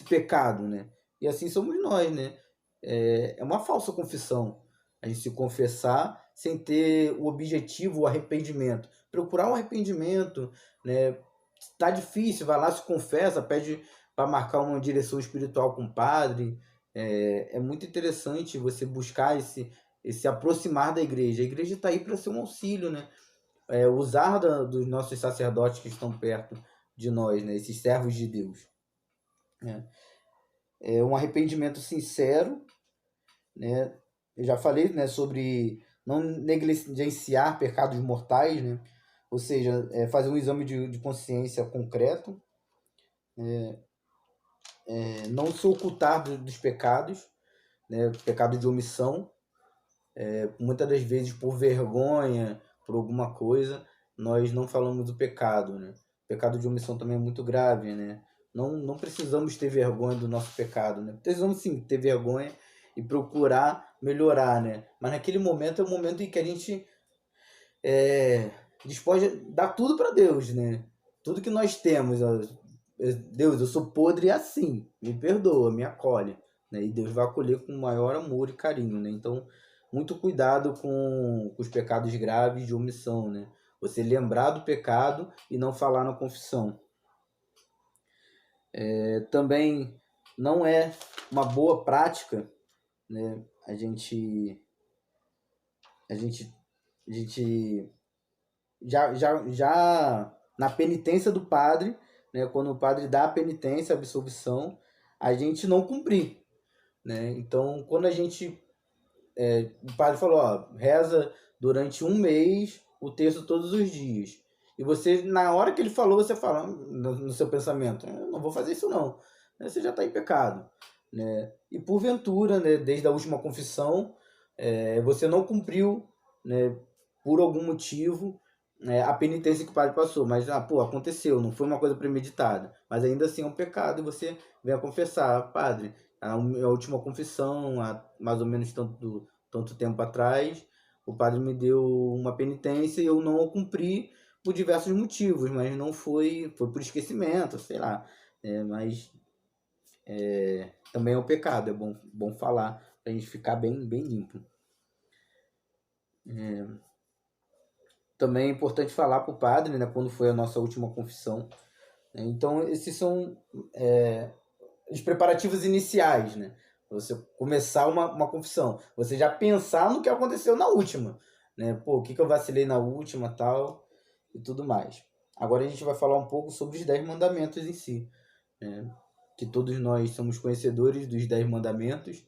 pecado, né? E assim somos nós, né? É uma falsa confissão. A gente se confessar sem ter o objetivo, o arrependimento. Procurar um arrependimento, né? Tá difícil, vai lá, se confessa, pede para marcar uma direção espiritual com o padre. É muito interessante você buscar esse aproximar da igreja. A igreja está aí para ser um auxílio, né? Usar dos nossos sacerdotes que estão perto de nós, né? Esses servos de Deus. Né? É um arrependimento sincero, né? Eu já falei, né, sobre não negligenciar pecados mortais, né? Ou seja, fazer um exame de consciência concreto, não se ocultar dos pecados, né? Pecado de omissão, muitas das vezes por vergonha, por alguma coisa, nós não falamos do pecado, né? O pecado de omissão também é muito grave, né? Não precisamos ter vergonha do nosso pecado, né? Precisamos sim ter vergonha e procurar melhorar, né? Mas naquele momento é o momento em que a gente dispõe de dar tudo para Deus, né? Tudo que nós temos, ó, Deus, eu sou podre assim, me perdoa, me acolhe, né? E Deus vai acolher com maior amor e carinho, né? Então, muito cuidado com os pecados graves de omissão, né? Você lembrar do pecado e não falar na confissão. Também não é uma boa prática, né? A gente já na penitência do padre, né? Quando o padre dá a penitência, a absolvição, a gente não cumprir, né? Então, quando o padre falou, ó, reza durante um mês o texto todos os dias. E você, na hora que ele falou, você fala no seu pensamento, eu não vou fazer isso não. Você já está em pecado, né? E porventura, né, desde a última confissão, você não cumpriu, né, por algum motivo, a penitência que o padre passou. Mas, aconteceu, não foi uma coisa premeditada. Mas ainda assim é um pecado e você vem a confessar, padre, a última confissão, há mais ou menos tanto tempo atrás, o padre me deu uma penitência e eu não a cumpri por diversos motivos, mas não foi por esquecimento, sei lá. Mas também é um pecado, é bom falar para a gente ficar bem, bem limpo. Também é importante falar para o padre, né, quando foi a nossa última confissão. Então, esses são os preparativos iniciais, né? Você começar uma confissão. Você já pensar no que aconteceu na última, né? Pô, o que eu vacilei na última, tal, e tudo mais. Agora a gente vai falar um pouco sobre os 10 mandamentos em si, né? Que todos nós somos conhecedores dos 10 mandamentos,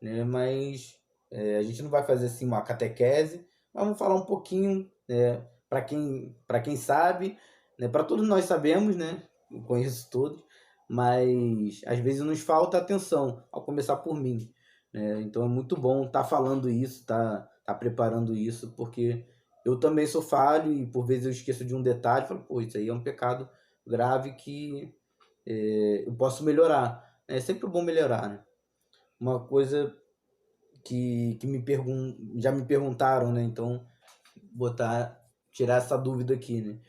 né? Mas a gente não vai fazer assim uma catequese, mas vamos falar um pouquinho, para quem sabe, né? Para todos nós sabemos, né? Eu conheço todos, mas às vezes nos falta atenção, ao começar por mim, né? Então é muito bom estar falando isso, tá preparando isso, porque eu também sou falho e por vezes eu esqueço de um detalhe, falo, pô, isso aí é um pecado grave que eu posso melhorar. É sempre bom melhorar, né? Uma coisa que já me perguntaram, né? Então, tirar essa dúvida aqui, né?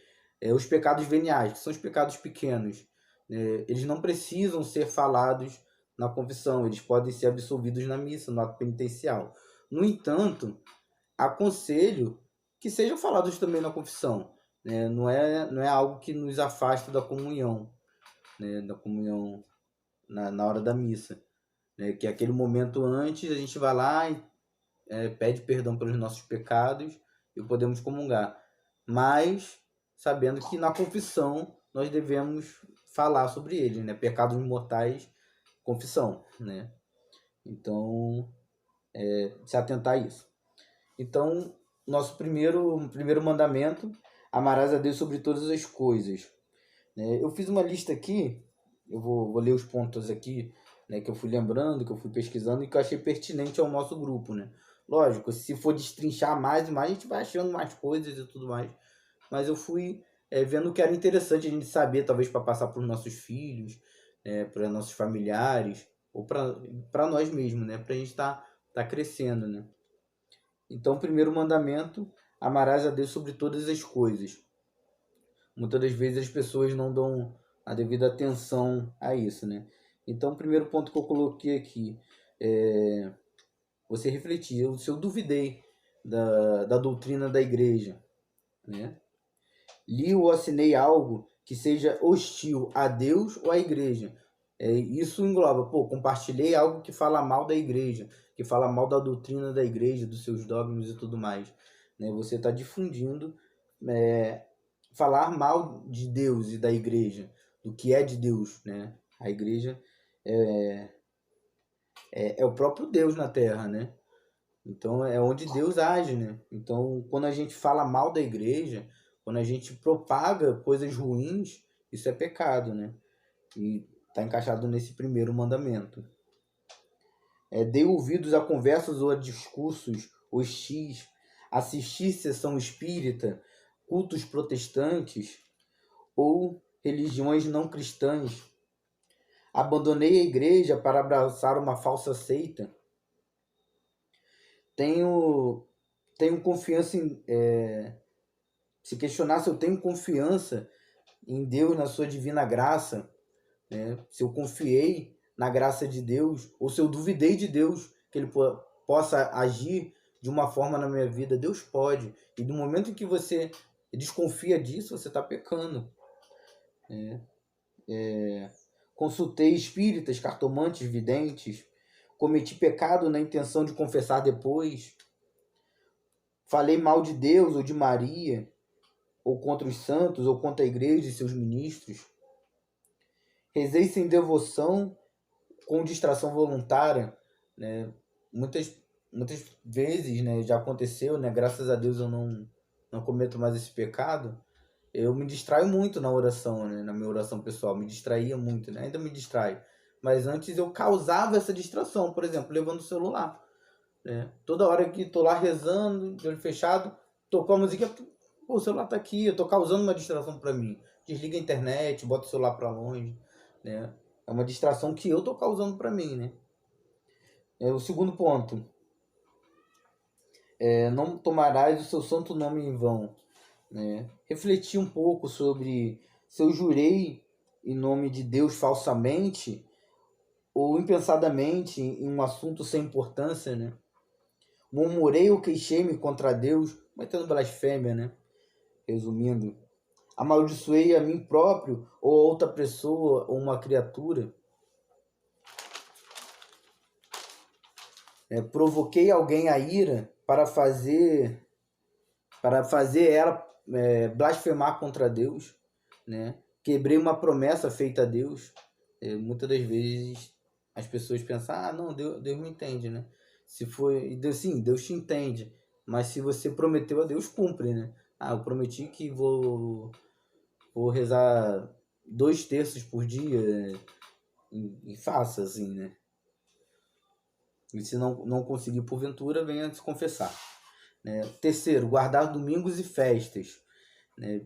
Os pecados veniais, que são os pecados pequenos, eles não precisam ser falados na confissão, eles podem ser absolvidos na missa, no ato penitencial. No entanto, aconselho que sejam falados também na confissão, né? Não é algo que nos afasta da comunhão, né? Da comunhão na hora da missa, né? Que é aquele momento antes, a gente vai lá e pede perdão pelos nossos pecados e podemos comungar. Mas sabendo que na confissão nós devemos falar sobre eles, né? Pecados mortais, confissão, né? Então, se atentar a isso. Então, nosso primeiro mandamento, amarás a Deus sobre todas as coisas. Eu fiz uma lista aqui, eu vou ler os pontos aqui, né, que eu fui lembrando, que eu fui pesquisando e que eu achei pertinente ao nosso grupo, né? Lógico, se for destrinchar mais e mais, a gente vai achando mais coisas e tudo mais. Mas eu fui vendo que era interessante a gente saber, talvez para passar para os nossos filhos, para nossos familiares, ou para nós mesmos, né? Para a gente tá crescendo, né? Então, o primeiro mandamento, amarás a Deus sobre todas as coisas. Muitas das vezes as pessoas não dão a devida atenção a isso, né? Então, o primeiro ponto que eu coloquei aqui é você refletir. Se eu duvidei da doutrina da igreja, né? Li ou assinei algo que seja hostil a Deus ou à igreja. Isso engloba, compartilhei algo que fala mal da igreja, que fala mal da doutrina da igreja, dos seus dogmas e tudo mais. Né? Você está difundindo, falar mal de Deus e da igreja, do que é de Deus. Né? A igreja é o próprio Deus na Terra, né? Então é onde Deus age, né? Então quando a gente fala mal da igreja, quando a gente propaga coisas ruins, isso é pecado, né? E está encaixado nesse primeiro mandamento. Dê ouvidos a conversas ou a discursos hostis, assistir sessão espírita, cultos protestantes ou religiões não cristãs. Abandonei a igreja para abraçar uma falsa seita. Tenho confiança em... se questionar se eu tenho confiança em Deus, na sua divina graça, né? Se eu confiei na graça de Deus, ou se eu duvidei de Deus, que Ele possa agir de uma forma na minha vida. Deus pode. E no momento em que você desconfia disso, você está pecando. Consultei espíritas, cartomantes, videntes. Cometi pecado na intenção de confessar depois. Falei mal de Deus ou de Maria, ou contra os santos, ou contra a igreja e seus ministros. Rezei sem devoção, com distração voluntária, né? Muitas vezes, né, já aconteceu, né? Graças a Deus eu não cometo mais esse pecado. Eu me distraio muito na oração, né? Na minha oração pessoal, me distraía muito, né? Ainda me distrai. Mas antes eu causava essa distração, por exemplo, levando o celular, né? Toda hora que tô lá rezando, de olho fechado, tocou a musiquinha, o celular tá aqui, eu tô causando uma distração para mim. Desliga a internet, bota o celular para longe, né? É uma distração que eu tô causando para mim, né? O segundo ponto, não tomarás o seu santo nome em vão, né? Refletir um pouco sobre se eu jurei em nome de Deus falsamente ou impensadamente em um assunto sem importância, né? Murmurei ou queixei-me contra Deus, cometendo blasfêmia, né? Resumindo, amaldiçoei a mim próprio ou a outra pessoa ou uma criatura. Provoquei alguém a ira para fazer ela blasfemar contra Deus, né? Quebrei uma promessa feita a Deus. Muitas das vezes as pessoas pensam, não, Deus me entende, né? Se foi, Deus, sim, Deus te entende, mas se você prometeu a Deus, cumpre, né? Eu prometi que vou rezar 2 terços por dia, e faça assim, né? E se não conseguir porventura, venha se confessar. Né? Terceiro, guardar domingos e festas. Né?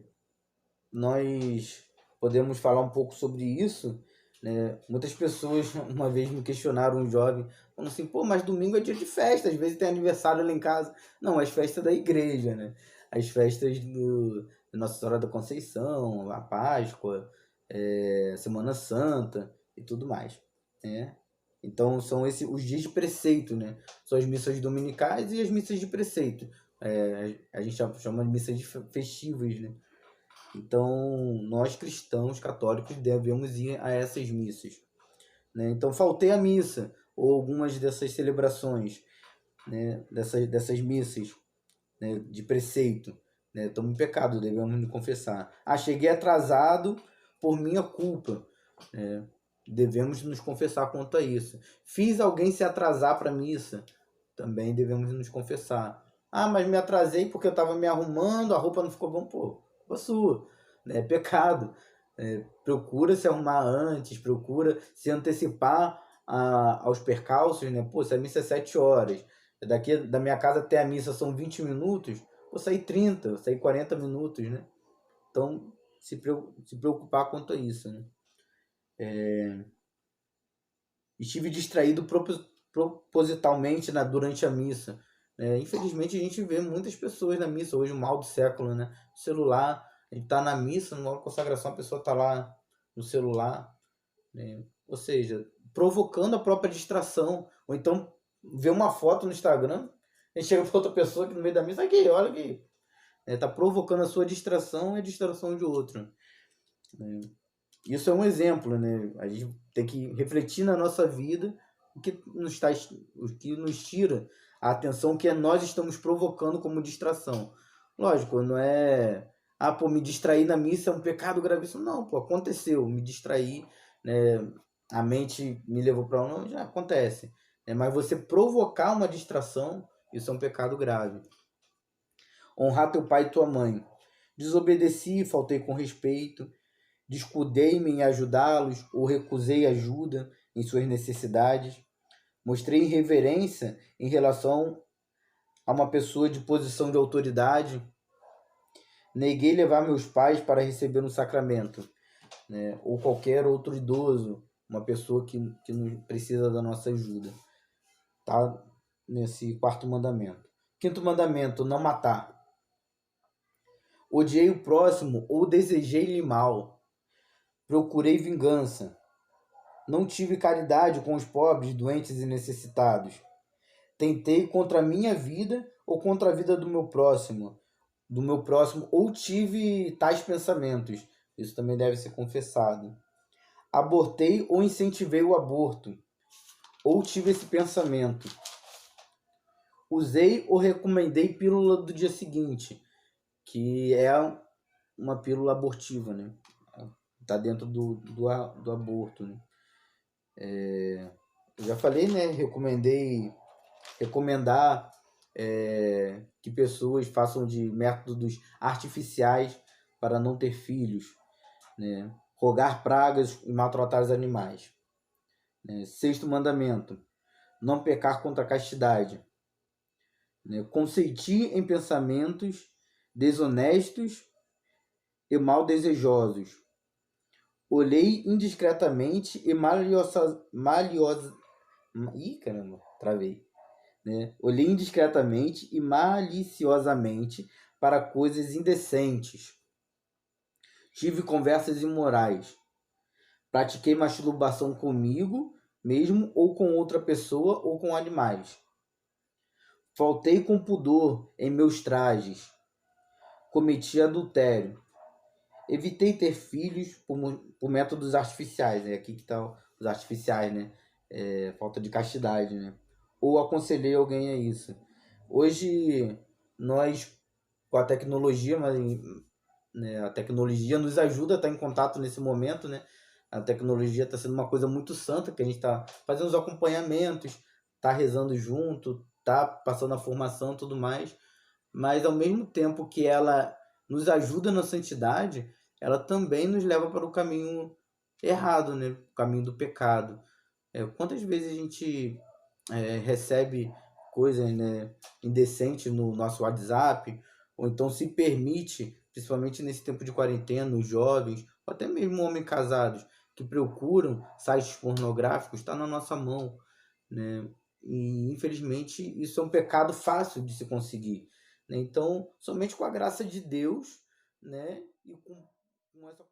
Nós podemos falar um pouco sobre isso. Né? Muitas pessoas uma vez me questionaram, um jovem, falando assim, mas domingo é dia de festa, às vezes tem aniversário lá em casa. Não, as festas da igreja, né? As festas da Nossa Senhora da Conceição, a Páscoa, Semana Santa e tudo mais. Né? Então são os dias de preceito, né? São as missas dominicais e as missas de preceito. A gente chama de missas festivas, né? Então nós cristãos católicos devemos ir a essas missas, né? Então faltei a missa ou algumas dessas celebrações, né? Dessas missas, né? De preceito, né? Estamos em pecado, devemos nos confessar. Cheguei atrasado por minha culpa, né? Devemos nos confessar quanto a isso. Fiz alguém se atrasar para a missa, também devemos nos confessar. Mas me atrasei porque eu estava me arrumando, a roupa não ficou bom. Culpa sua, né? É pecado. Procura se arrumar antes, procura se antecipar aos percalços, né? Se a missa é 7 horas, daqui da minha casa até a missa são 20 minutos, vou sair 30, vou sair 40 minutos, né? Então, se preocupar quanto a isso, né? Estive distraído propositalmente durante a missa. Infelizmente, a gente vê muitas pessoas na missa hoje, o mal do século, né? O celular, a gente está na missa, numa consagração, a pessoa está lá no celular, né? Ou seja, provocando a própria distração. Ou então vê uma foto no Instagram, a gente chega para outra pessoa que no meio da missa, aqui, olha aqui. Tá provocando a sua distração e a distração de outro. Né? Isso é um exemplo, né? A gente tem que refletir na nossa vida o que nos tira a atenção que nós estamos provocando como distração. Lógico, não é... Ah, pô, me distrair na missa é um pecado gravíssimo. Não, pô, aconteceu. Me distrair, né? A mente me levou para um... Não, já acontece. Né? Mas você provocar uma distração, isso é um pecado grave. Honrar teu pai e tua mãe. Desobedeci, faltei com respeito, descuidei-me em ajudá-los ou recusei ajuda em suas necessidades. Mostrei irreverência em relação a uma pessoa de posição de autoridade. Neguei levar meus pais para receber um sacramento, né? Ou qualquer outro idoso, uma pessoa que não precisa da nossa ajuda. Tá nesse quarto mandamento. Quinto mandamento, não matar. Odiei o próximo ou desejei-lhe mal. Procurei vingança. Não tive caridade com os pobres, doentes e necessitados. Tentei contra a minha vida ou contra a vida do meu próximo, ou tive tais pensamentos. Isso também deve ser confessado. Abortei ou incentivei o aborto, ou tive esse pensamento. Usei ou recomendei pílula do dia seguinte, que é uma pílula abortiva, né? Tá dentro do aborto, né? Eu já falei, né? Recomendar que pessoas façam de métodos artificiais para não ter filhos, né? Rogar pragas e maltratar os animais. Né? Sexto mandamento, não pecar contra a castidade. Né? Consenti em pensamentos desonestos e mal desejosos. Olhei indiscretamente e Ih, caramba, travei. Né? Olhei indiscretamente e maliciosamente para coisas indecentes. Tive conversas imorais. Pratiquei masturbação comigo mesmo ou com outra pessoa ou com animais. Faltei com pudor em meus trajes. Cometi adultério. Evitei ter filhos por métodos artificiais. É aqui que estão os artificiais, né? Falta de castidade, né? Ou aconselhei alguém a isso. Hoje, nós, com a tecnologia, né, a tecnologia nos ajuda a estar em contato nesse momento, né? A tecnologia está sendo uma coisa muito santa, que a gente está fazendo os acompanhamentos, está rezando junto, está passando a formação e tudo mais, mas ao mesmo tempo que ela nos ajuda na santidade, ela também nos leva para o caminho errado, né? O caminho do pecado. Quantas vezes a gente recebe coisas, né, indecentes no nosso WhatsApp, ou então se permite, principalmente nesse tempo de quarentena, os jovens, ou até mesmo homens casados, que procuram sites pornográficos, está na nossa mão, né? E infelizmente isso é um pecado fácil de se conseguir, né? Então, somente com a graça de Deus, né, e com essa